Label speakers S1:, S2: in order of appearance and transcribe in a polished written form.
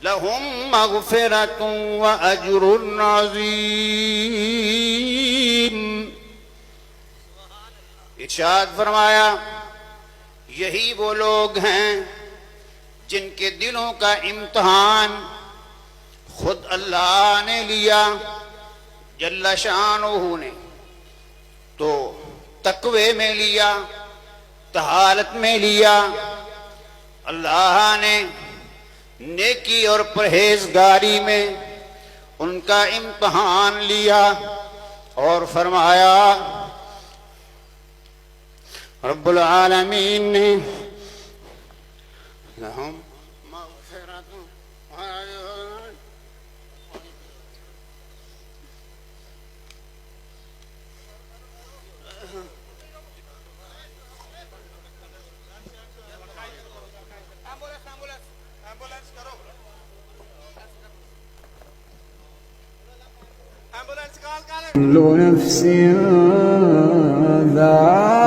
S1: لهم مغفرة وأجر عظیم۔ ارشاد فرمایا یہی وہ لوگ ہیں جن کے دلوں کا امتحان خود اللہ نے لیا جل شانہ نے، تو تقوی میں لیا، طہارت میں لیا، اللہ نے نیکی اور پرہیزگاری میں ان کا امتحان لیا اور فرمایا رب العالمین نے لہم مغفرۃ
S2: كل نفس ذائقة